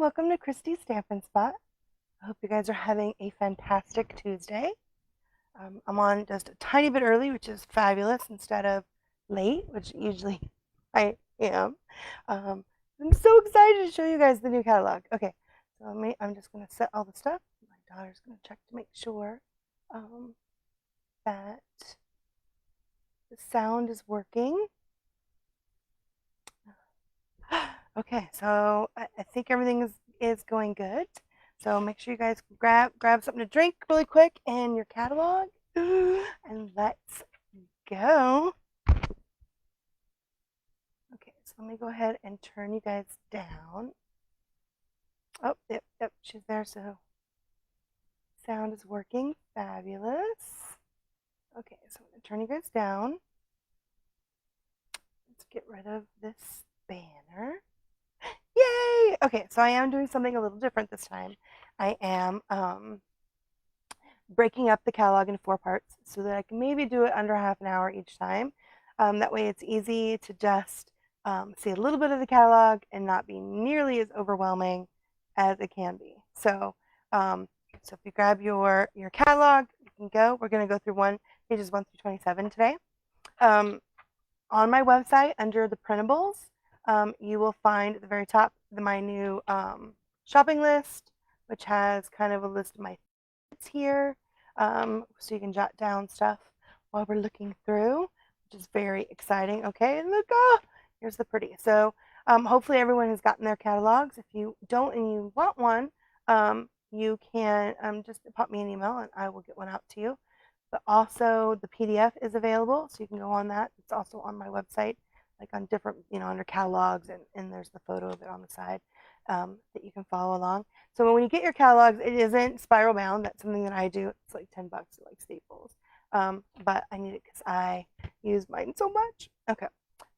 welcome to Christy's Stampin' Spot. I hope you guys are having a fantastic Tuesday. I'm on just a tiny bit early, which is fabulous, instead of late, which usually I am. I'm so excited to show you guys the new catalog. Okay, so I'm just going to set all the stuff. My daughter's going to check to make sure that the sound is working. Okay, so I think everything is going good. So make sure you guys grab something to drink really quick and your catalog. And let's go. Okay, so let me go ahead and turn you guys down. Oh, yep, she's there, so sound is working. Fabulous. Okay, so I'm going to turn you guys down. Let's get rid of this banner. Yay! Okay, so I am doing something a little different this time. I am breaking up the catalog into 4 parts so that I can maybe do it under half an hour each time. That way it's easy to just see a little bit of the catalog and not be nearly as overwhelming as it can be. So if you grab your catalog, you can go. We're going to go through pages 1 through 27 today. On my website, under the printables, you will find at the very top my new shopping list, which has kind of a list of my favorites here, so you can jot down stuff while we're looking through, which is very exciting. Okay, look, here's the pretty. So hopefully everyone has gotten their catalogs. If you don't and you want one, you can just pop me an email and I will get one out to you. But also the PDF is available, so you can go on that. It's also on my website, like on different, under catalogs, and there's the photo of it on the side that you can follow along. So when you get your catalogs, it isn't spiral bound. That's something that I do. It's like $10 at like Staples. But I need it because I use mine so much. Okay,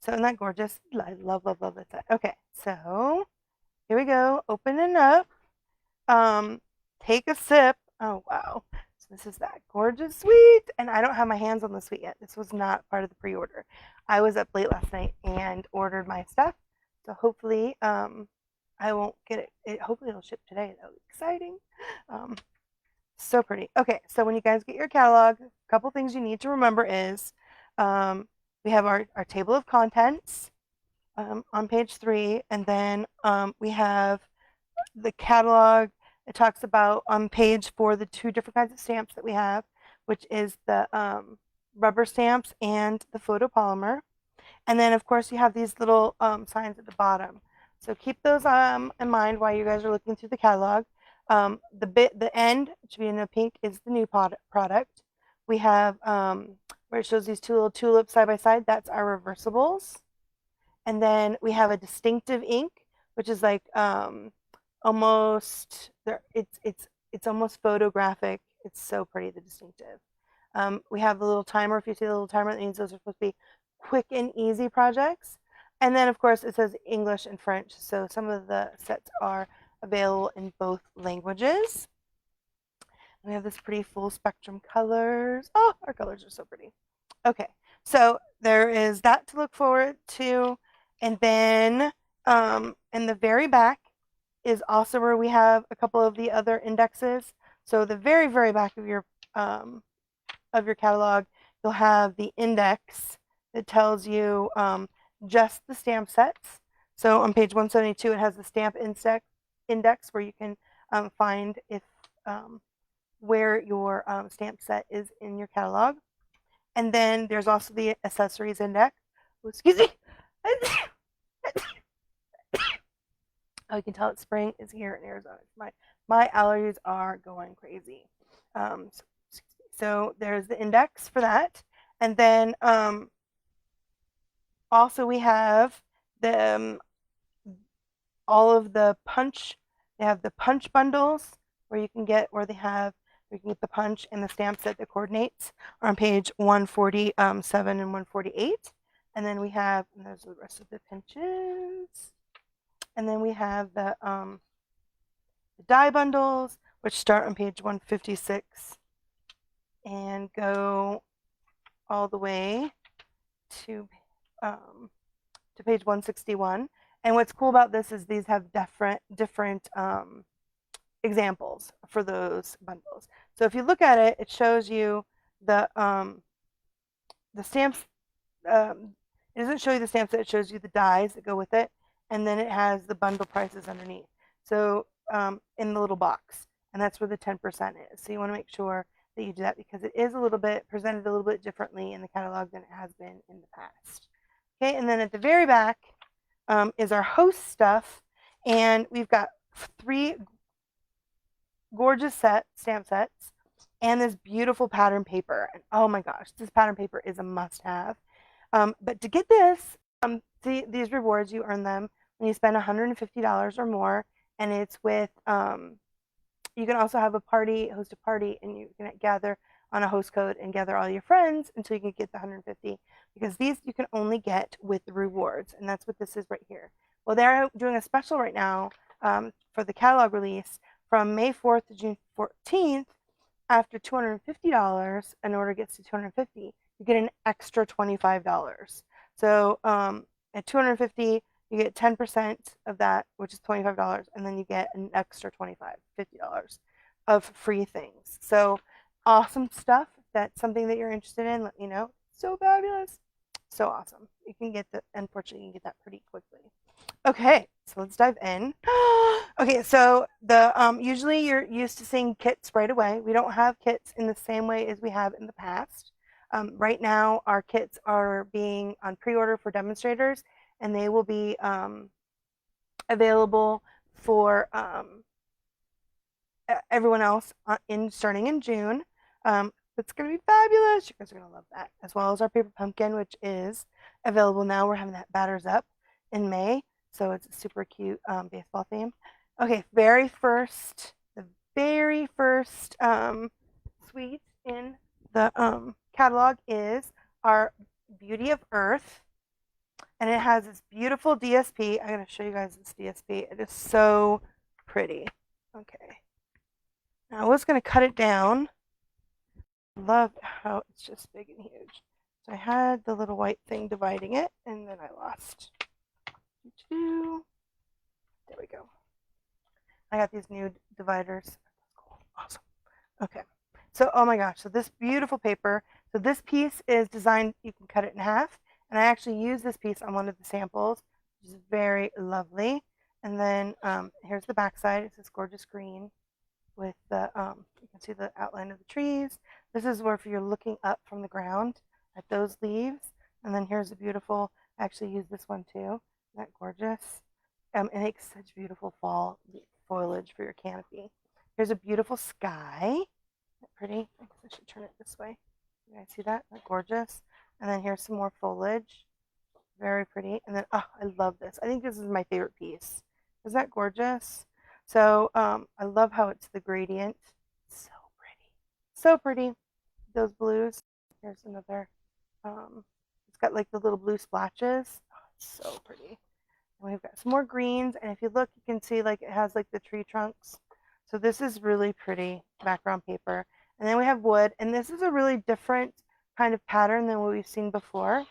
so isn't that gorgeous? I love that set. Okay, so here we go. Opening up. Take a sip. Oh, wow. So this is that gorgeous sweet. And I don't have my hands on the sweet yet. This was not part of the pre-order. I was up late last night and ordered my stuff. So hopefully I won't get it. Hopefully it'll ship today. That was exciting. So pretty. Okay, so when you guys get your catalog, a couple things you need to remember is we have our table of contents on page 3. And then we have the catalog. It talks about on page 4 the 2 different kinds of stamps that we have, which is the rubber stamps and the photopolymer. And then, of course, you have these little signs at the bottom. So keep those in mind while you guys are looking through the catalog. The end, which should be in the pink, is the new product. We have where it shows these 2 little tulips side by side. That's our reversibles. And then we have a distinctive ink, which is like almost there. It's almost photographic. It's so pretty, the distinctive. We have the little timer. If you see the little timer, that means those are supposed to be quick and easy projects. And then, of course, it says English and French. So some of the sets are available in both languages. We have this pretty full spectrum colors. Oh, our colors are so pretty. Okay, so there is that to look forward to. And then in the very back is also where we have a couple of the other indexes. So the very, very back of your catalog, you'll have the index that tells you just the stamp sets. So on page 172, it has the stamp index where you can find if where your stamp set is in your catalog. And then there's also the accessories index. Oh, excuse me. Oh, you can tell it's spring is here in Arizona. My allergies are going crazy. So there's the index for that. And then also we have the all of the punch. They have the punch bundles where you can get the punch and the stamp set that coordinates on page 147 and 148. And then we have, and there's the rest of the pinches. And then we have the die bundles, which start on page 156 and go all the way to page 161. And what's cool about this is these have different examples for those bundles. So if you look at it, it shows you the stamps. It doesn't show you the stamps, it shows you the dies that go with it, and then it has the bundle prices underneath. So in the little box, and that's where the 10% is. So you want to make sure that you do that because it is a little bit presented a little bit differently in the catalog than it has been in the past. Okay, and then at the very back is our host stuff, and we've got 3 gorgeous stamp sets and this beautiful pattern paper. And oh my gosh, this pattern paper is a must-have. But to get this, these rewards, you earn them when you spend $150 or more, and it's with you can also have a party, host a party, and you can gather on a host code and gather all your friends until you can get the 150, because these you can only get with the rewards, and that's what this is right here. Well, they're doing a special right now for the catalog release from May 4th to June 14th. After $250, an order gets to $250, you get an extra $25. So at $250, you get 10% of that, which is $25, and then you get an extra $50 of free things. So awesome stuff. If that's something that you're interested in, let me know. So fabulous. So awesome. You can get that, unfortunately, you can get that pretty quickly. Okay, so let's dive in. Okay, so the usually you're used to seeing kits right away. We don't have kits in the same way as we have in the past. Right now, our kits are being on pre-order for demonstrators, and they will be available for everyone else starting in June. It's going to be fabulous. You guys are going to love that, as well as our paper pumpkin, which is available now. We're having that batters up in May, so it's a super cute baseball theme. Okay, the very first suite in the catalog is our Beauty of Earth, and it has this beautiful DSP. I'm going to show you guys this DSP. It is so pretty. Okay, now I was going to cut it down. Love how it's just big and huge. So I had the little white thing dividing it, and then I lost. There we go. I got these new dividers. Cool. Awesome. Okay. So, oh my gosh. So this beautiful paper. So this piece is designed, you can cut it in half. And I actually use this piece on one of the samples, which is very lovely. And then here's the back side. It's this gorgeous green with the, you can see the outline of the trees. This is where if you're looking up from the ground at those leaves. And then here's a beautiful, I actually use this one too. Isn't that gorgeous? It makes such beautiful fall foliage for your canopy. Here's a beautiful sky. Isn't that pretty? I guess I should turn it this way. You guys see that? Isn't that gorgeous? And then here's some more foliage. Very pretty. And then, oh, I love this. I think this is my favorite piece. Isn't that gorgeous? So I love how it's the gradient. So pretty. So pretty. Those blues. Here's another. It's got like the little blue splashes. Oh, it's so pretty. And we've got some more greens. And if you look, you can see like it has like the tree trunks. So this is really pretty background paper. And then we have wood. And this is a really different kind of pattern than what we've seen before.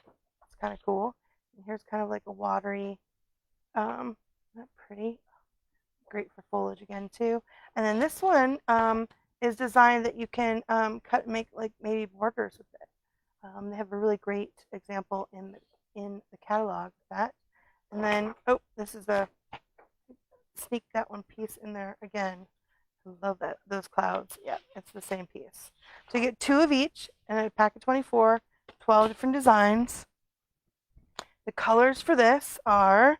It's kind of cool. And here's kind of like a watery, isn't that pretty? Great for foliage again too. And then this one is designed that you can cut and make like maybe borders with it. They have a really great example in the catalog of that. And then, oh, this is a sneak that one piece in there again. I love that, those clouds. Yeah, it's the same piece. So you get 2 of each and a pack of 24, 12 different designs. The colors for this are,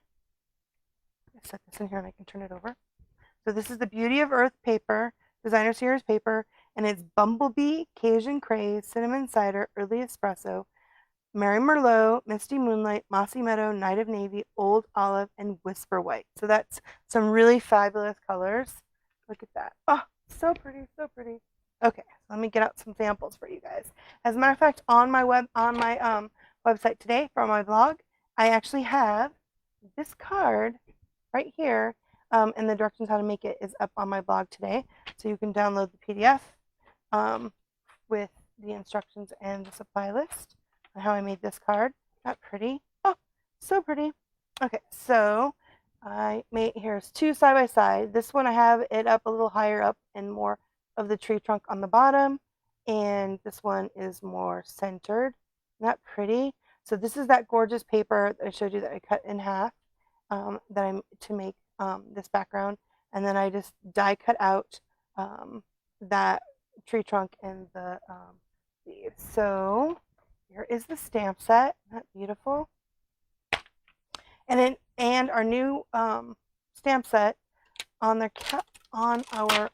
set this in here and I can turn it over. So this is the Beauty of Earth paper, designer series paper, and it's Bumblebee, Cajun Craze, Cinnamon Cider, Early Espresso, Mary Merlot, Misty Moonlight, Mossy Meadow, Night of Navy, Old Olive, and Whisper White. So that's some really fabulous colors. Look at that. Oh, so pretty, so pretty. Okay, so let me get out some samples for you guys. As a matter of fact, on my website today for my blog, I actually have this card right here, and the directions how to make it is up on my blog today. So you can download the PDF with the instructions and the supply list on how I made this card. Not pretty? Oh, so pretty. Okay, so here's two side by side. This one I have it up a little higher up and more of the tree trunk on the bottom. And this one is more centered. Not pretty. So this is that gorgeous paper that I showed you that I cut in half that I'm to make this background. And then I just die cut out that tree trunk and the leaves. So here is the stamp set. Isn't that beautiful? And our new stamp set on their on our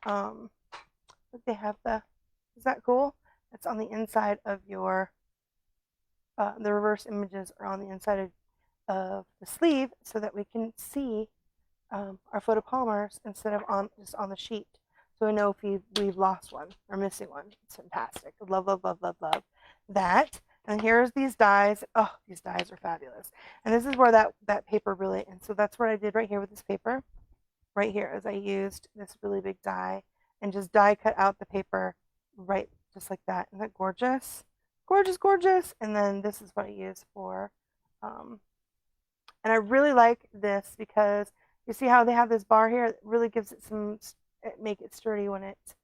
they have is that cool? It's on the inside of your the reverse images are on the inside of the sleeve so that we can see our photopolymers instead of just on the sheet. So we know if we've lost one or missing one. It's fantastic. Love, love, love, love, love that. And here's these dies. Oh, these dies are fabulous. And this is where that paper really, and so that's what I did right here with this paper. Right here is I used this really big die and just die cut out the paper right just like that. Isn't that gorgeous? Gorgeous, gorgeous. And then this is what I use for, and I really like this because you see how they have this bar here? It really gives it make it sturdy when it's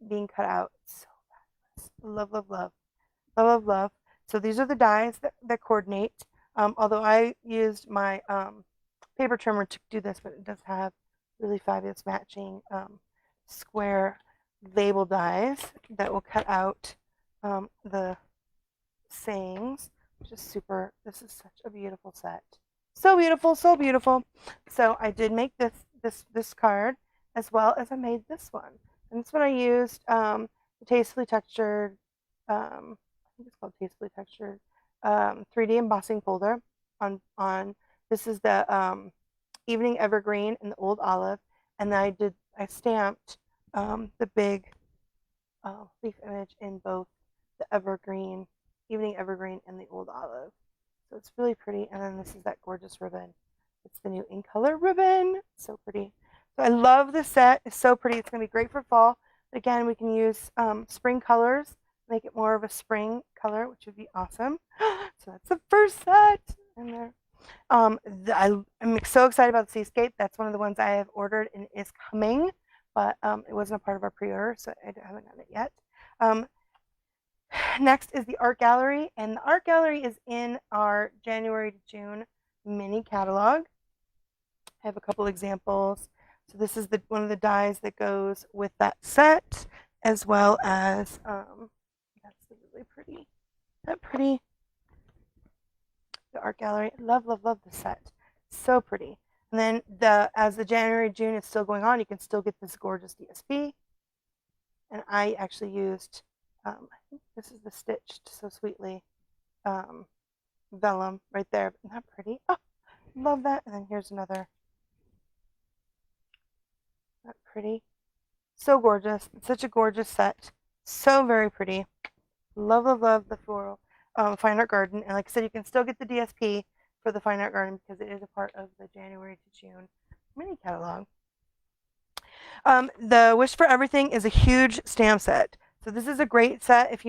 being cut out. So fabulous. Love, love, love. Love, love, love. So these are the dies that coordinate. Although I used my paper trimmer to do this, but it does have really fabulous matching square label dies that will cut out the sayings, which is super. This is such a beautiful set. So beautiful, so beautiful. So I did make this card as well as I made this one. And this one I used the Tastefully Textured, I think it's called Tastefully Textured 3D embossing folder on this is the Evening Evergreen and the Old Olive. And then I stamped the big leaf image in both the Evergreen, Evening Evergreen and the Old Olive. So it's really pretty. And then this is that gorgeous ribbon. It's the new In Color ribbon. So pretty. So I love this set. It's so pretty. It's going to be great for fall. But again, we can use spring colors, make it more of a spring color, which would be awesome. So that's the first set in there. I'm so excited about the Seascape. That's one of the ones I have ordered and is coming, but it wasn't a part of our pre-order, so I haven't gotten it yet. Next is the art gallery, and the art gallery is in our January to June mini catalog. I have a couple examples. So this is one of the dies that goes with that set, as well as that's really pretty. That pretty. The art gallery. Love, love, love the set. So pretty. And then as the January, June is still going on, you can still get this gorgeous DSP. And I actually used, I think this is the stitched so sweetly vellum right there. Isn't that pretty? Oh, love that. And then here's another. Isn't that pretty? So gorgeous. It's such a gorgeous set. So very pretty. Love, love, love the floral Fine Art Garden. And like I said, you can still get the DSP for the Fine Art Garden because it is a part of the January to June mini catalog. The Wish for Everything is a huge stamp set. So this is a great set if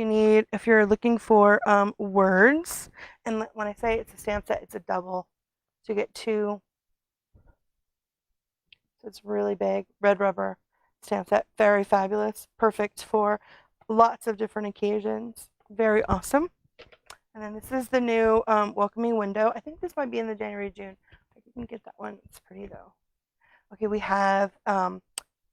you're looking for words. And when I say it's a stamp set, it's a double. So you get two. So it's really big. Red rubber stamp set. Very fabulous. Perfect for lots of different occasions. Very awesome. And then this is the new welcoming window. I think this might be in the January, June. I didn't get that one. It's pretty though. Okay, we have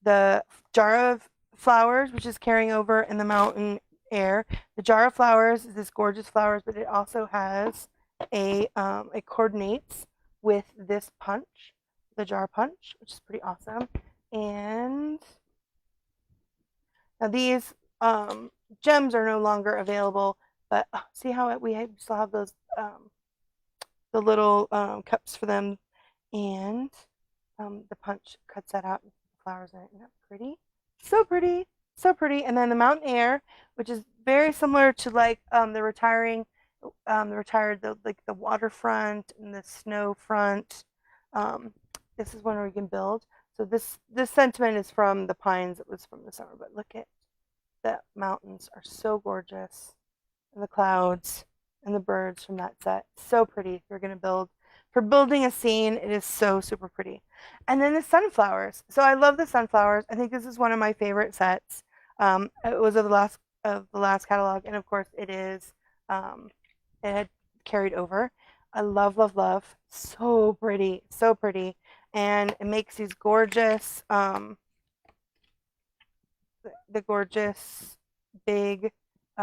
the jar of flowers, which is carrying over in the mountain air. The jar of flowers is this gorgeous flowers, but it also has it coordinates with this punch, the jar punch, which is pretty awesome. And now these gems are no longer available, but see how we still have those the little cups for them, and the punch cuts that out with the flowers in it. Isn't that pretty? So pretty, so pretty. And then the mountain air, which is very similar to like the retired, like the waterfront and the snow front. This is one where we can build. So this sentiment is from the pines. It was from the summer, but look at the mountains are so gorgeous, and the clouds and the birds from that set. So pretty if you're going to build for building a scene, it is so super pretty. And then the sunflowers. So I love the sunflowers. I think this is one of my favorite sets. It was of the last catalog, and of course it is. It had carried over. I love, love, love. So pretty, so pretty, and it makes these gorgeous, the gorgeous big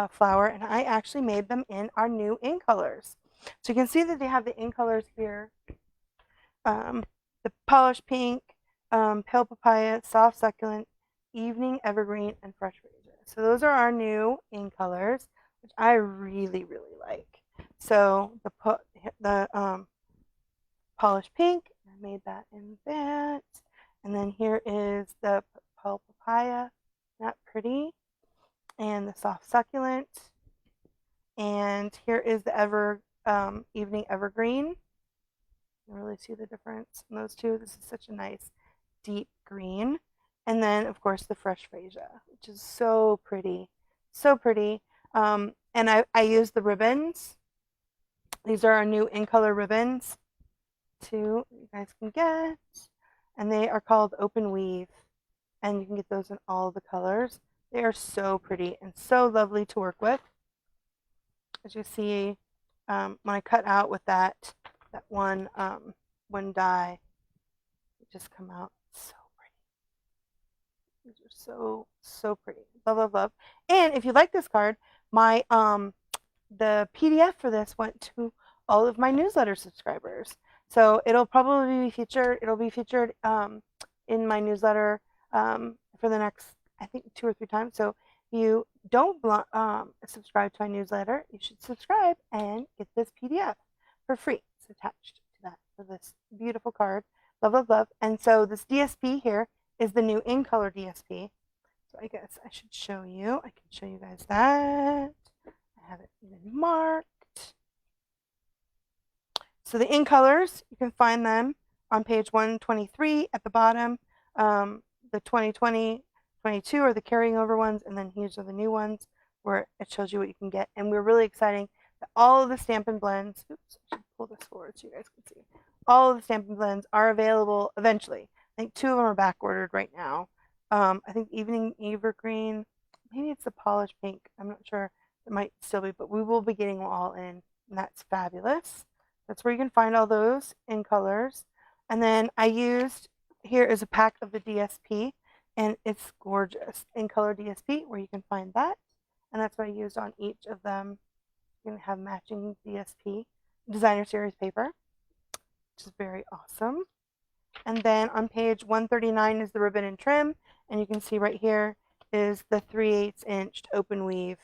flower, and I actually made them in our new in colors. So you can see that they have the in colors here. The polished pink, pale papaya, soft succulent, evening evergreen, and fresh razor. So those are our new in colors, which I really, really like. So the polished pink, I made that in that. And then here is the pale papaya, not pretty, and the soft succulent. And here is the evening evergreen. You can really see the difference in those two. This is such a nice deep green. And then, of course, the fresh freesia, which is so pretty. So pretty. And I used the ribbons. These are our new in color ribbons, too, you guys can get. And they are called Open Weave. And you can get those in all the colors. They are so pretty and so lovely to work with. As you see, when I cut out with that one die, it just come out so pretty. These are so, so pretty. Love, love, love. And if you like this card, my the PDF for this went to all of my newsletter subscribers. So it'll probably be featured. It'll be featured in my newsletter for the next, I think, 2 or 3 times. So if you don't subscribe to my newsletter, you should subscribe and get this PDF for free. It's attached to that for this beautiful card. Love, love, love. And so this DSP here is the new in color DSP. So I guess I should show you. I can show you guys that. I have it even marked. So the in colors, you can find them on page 123 at the bottom. The 2020, 22 are the carrying over ones, and then here's are the new ones where it shows you what you can get. And we're really exciting that all of the Stampin Blends, oops, I should pull this forward so you guys can see. All of the Stampin Blends are available eventually. I think 2 of them are back ordered right now. I think Evening Evergreen, maybe it's the polished pink. I'm not sure. It might still be, but we will be getting them all in, and that's fabulous. That's where you can find all those in colors. And then I used, here is a pack of the DSP, and it's gorgeous. In color DSP, where you can find that. And that's what I used on each of them. You can have matching DSP, designer series paper, which is very awesome. And then on page 139 is the ribbon and trim. And you can see right here is the 3/8 inch open weave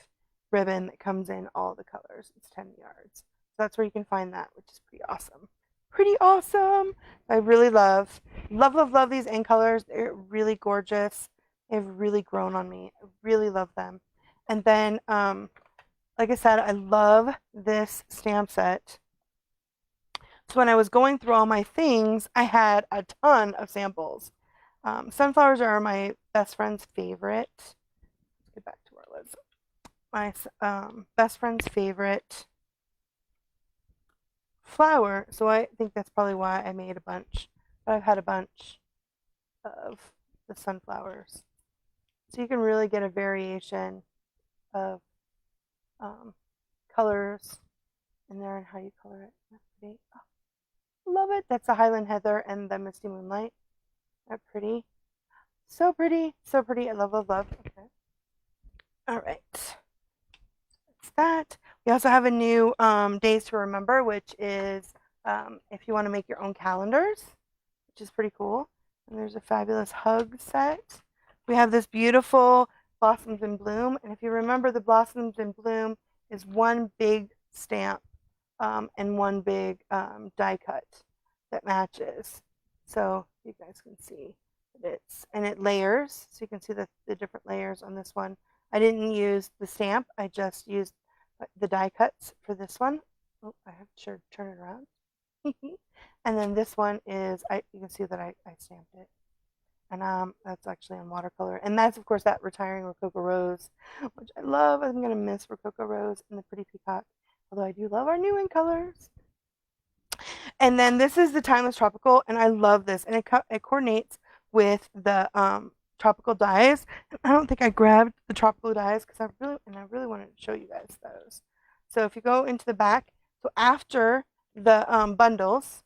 ribbon that comes in all the colors. It's 10 yards. So that's where you can find that, which is pretty awesome. Pretty awesome. I really love, love, love, love these in colors. They're really gorgeous. They've really grown on me. I really love them. And then, like I said, I love this stamp set. So when I was going through all my things, I had a ton of samples. Sunflowers are my best friend's favorite. Let's get back to where I was. My best friend's favorite flower. So I think that's probably why I made a bunch. But I've had a bunch of the sunflowers. So you can really get a variation of colors in there and how you color it. That's pretty. Oh, love it. That's the Highland Heather and the Misty Moonlight. They're pretty. So pretty. So pretty. I love, love, love. Okay. All right. That's that. We also have a new Days to Remember, which is if you want to make your own calendars, which is pretty cool. And there's a fabulous hug set. We have this beautiful Blossoms in Bloom. And if you remember, the Blossoms in Bloom is one big stamp and one big die cut that matches. So you guys can see that it layers. So you can see the different layers on this one. I didn't use the stamp. I just used the die cuts for this one. Oh, I have to turn it around. And then this one is, you can see that I stamped it. And that's actually on watercolor. And that's, of course, that Retiring Rococo Rose, which I love. I'm going to miss Rococo Rose and the Pretty Peacock. Although I do love our new in colors. And then this is the Timeless Tropical, and I love this, and it coordinates with the tropical dies. I don't think I grabbed the tropical dies because I really wanted to show you guys those. So if you go into the back, so after the bundles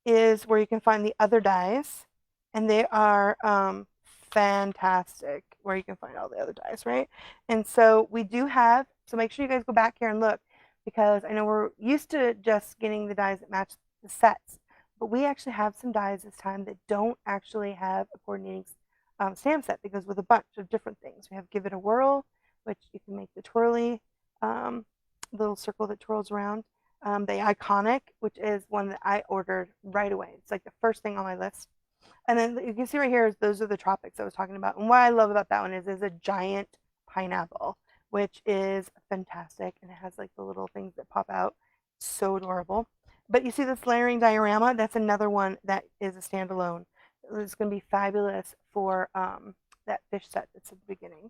is where you can find the other dies, and they are fantastic. Where you can find all the other dies, right? And so we do have. So make sure you guys go back here and look, because I know we're used to just getting the dies that match the sets, but we actually have some dies this time that don't actually have a coordinating stamp set, because with a bunch of different things. We have Give It a Whirl, which you can make the twirly little circle that twirls around. The Iconic, which is one that I ordered right away. It's like the first thing on my list. And then you can see right here, those are the tropics I was talking about. And what I love about that one is a giant pineapple, which is fantastic. And it has like the little things that pop out. So adorable. But you see this layering diorama? That's another one that is a standalone. It's going to be fabulous for that fish set that's at the beginning.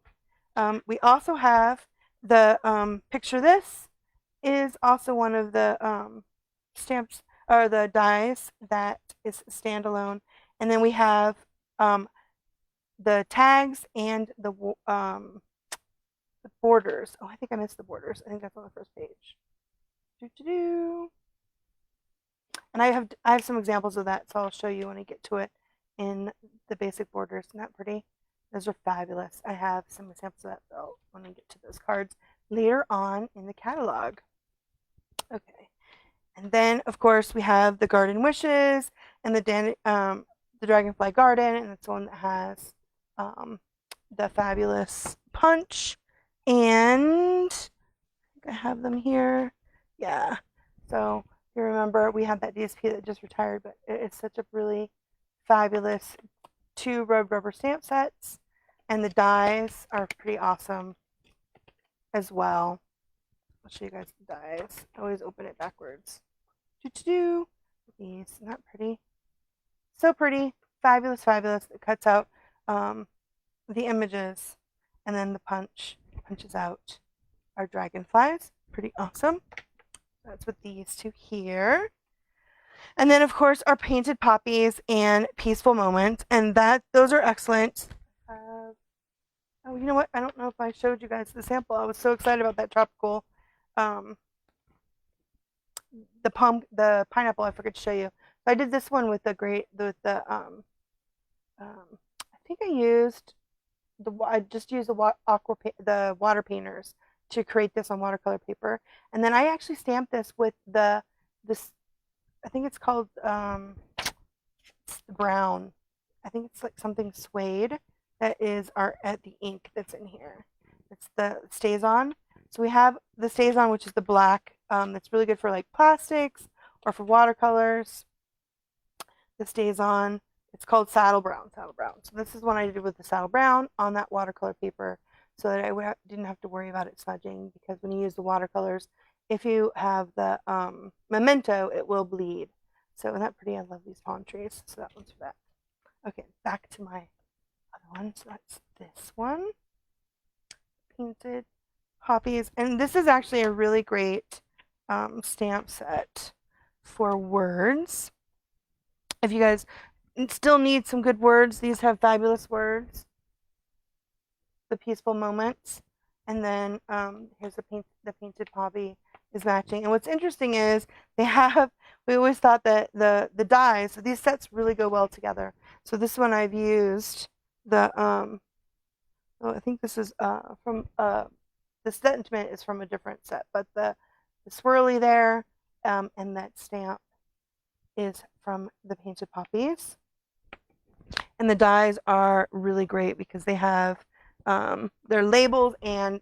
We also have the Picture This is also one of the stamps or the dies that is standalone. And then we have the tags and the borders. Oh, I think I missed the borders. I think that's on the first page. And I have some examples of that, so I'll show you when I get to it in the basic borders. Isn't that pretty? Those are fabulous. I have some examples of that though when we get to those cards later on in the catalog. Okay. And then, of course, we have the Garden Wishes and the Dragonfly Garden, and it's the one that has the fabulous punch. And I think I have them here. Yeah. So if you remember, we had that DSP that just retired, but it's such a really fabulous 2 red rubber stamp sets, and the dies are pretty awesome as well. I'll show you guys the dies. I always open it backwards. These, not pretty. So pretty. Fabulous, fabulous. It cuts out the images, and then the punches out our dragonflies. Pretty awesome. That's with these two here. And then, of course, our painted poppies and peaceful moments, and those are excellent. Oh, you know what? I don't know if I showed you guys the sample. I was so excited about that tropical, the pineapple. I forgot to show you. So I did this one with I think I just used the water painters to create this on watercolor paper, and then I actually stamped this with this. I think it's called it's the brown. I think it's like something suede that is the ink that's in here. It's the StazOn. So we have the StazOn, which is the black. That's really good for like plastics or for watercolors. The StazOn. It's called Saddle Brown. So this is one I did with the Saddle Brown on that watercolor paper, so that I didn't have to worry about it smudging, because when you use the watercolors, if you have the memento, it will bleed. So isn't that pretty? I love these palm trees. So that one's for that. Okay, back to my other one. So that's this one. Painted Poppies. And this is actually a really great stamp set for words. If you guys still need some good words, these have fabulous words. The peaceful moments. And then here's the painted poppy is matching. And what's interesting is we always thought that the dies, so these sets really go well together. So this one I've used I think this is from the sentiment is from a different set, but the swirly there and that stamp is from the painted poppies. And the dies are really great because they have their labels and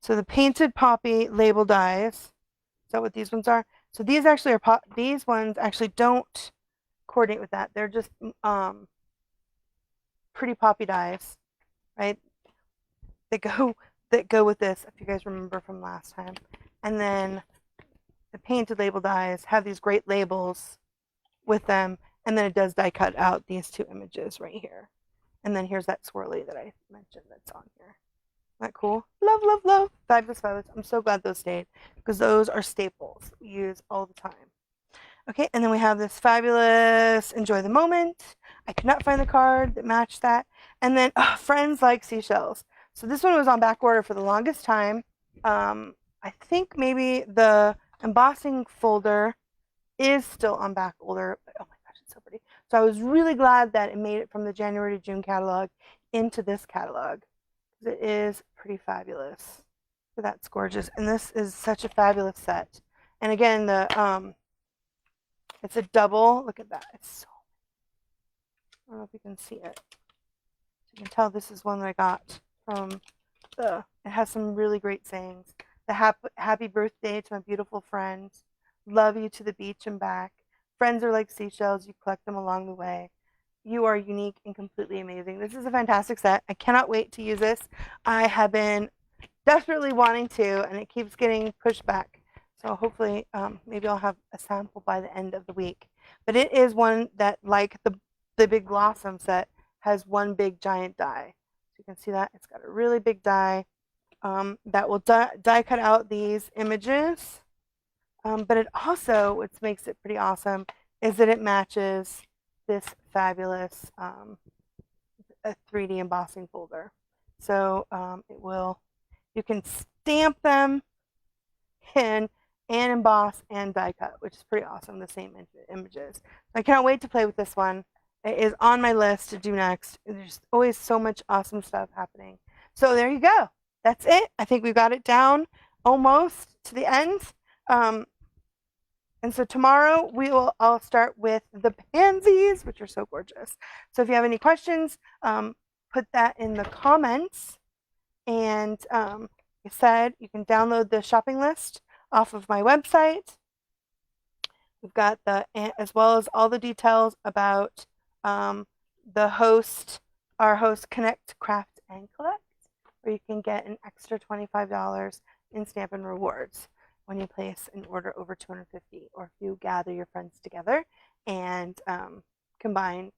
so the painted poppy label dies. Is that what these ones are? So these actually are these ones actually don't coordinate with that. They're just pretty poppy dies, right? That go with this, if you guys remember from last time. And then the painted label dies have these great labels with them, and then it does die cut out these two images right here. And then here's that swirly that I mentioned that's on here. that cool? Love, love, love. Fabulous, fabulous. I'm so glad those stayed because those are staples we use all the time. Okay, and then we have this fabulous Enjoy the Moment. I could not find the card that matched that. And then Friends Like Seashells. So this one was on back order for the longest time. I think maybe the embossing folder is still on back order. Oh my gosh, it's so pretty. So I was really glad that it made it from the January to June catalog into this catalog. It is pretty fabulous. So that's gorgeous. And this is such a fabulous set. And again, it's a double. Look at that. It's so, I don't know if you can see it. You can tell this is one that I got from it has some really great sayings. The happy birthday to my beautiful friend. Love you to the beach and back. Friends are like seashells. You collect them along the way. You are unique and completely amazing. This is a fantastic set. I cannot wait to use this. I have been desperately wanting to, and it keeps getting pushed back. So hopefully, maybe I'll have a sample by the end of the week. But it is one that, like the Big Blossom set, has one big giant die. So you can see that it's got a really big die that will die cut out these images. But it also, what makes it pretty awesome, is that it matches this fabulous a 3D embossing folder. So you can stamp them and emboss and die cut, which is pretty awesome, the same images. I cannot wait to play with this one. It is on my list to do next. There's always so much awesome stuff happening. So there you go. That's it. I think we got it down almost to the end. And so tomorrow I'll start with the pansies, which are so gorgeous. So if you have any questions, put that in the comments. And like I said, you can download the shopping list off of my website. We've got as well as all the details about our host Connect, Craft, and Collect, where you can get an extra $25 in Stampin Rewards when you place an order over $250, or if you gather your friends together and combine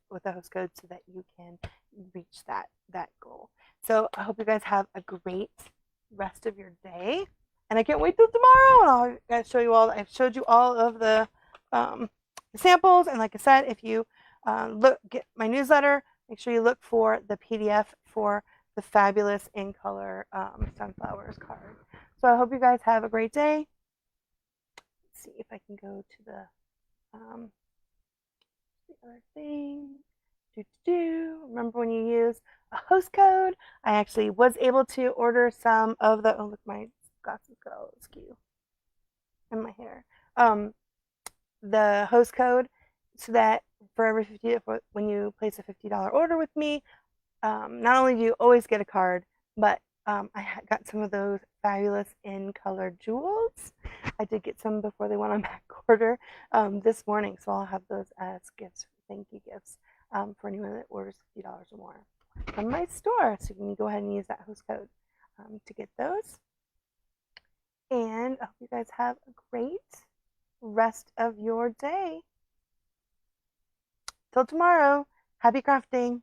with a host code so that you can reach that goal. So I hope you guys have a great rest of your day, and I can't wait till tomorrow. And I've showed you all of the samples, and like I said, if you get my newsletter, make sure you look for the PDF for the fabulous in color sunflowers card. So I hope you guys have a great day. Let's see if I can go to the other thing. Remember when you use a host code? I actually was able to order some of the, oh look, my glasses got all askew in my hair. The host code, so that for every when you place a $50 order with me, not only do you always get a card, but I got some of those fabulous in color jewels. I did get some before they went on back order this morning, so I'll have those as gifts, thank you gifts, for anyone that orders $50 or more from my store. So you can go ahead and use that host code to get those. And I hope you guys have a great rest of your day. Till tomorrow, happy crafting.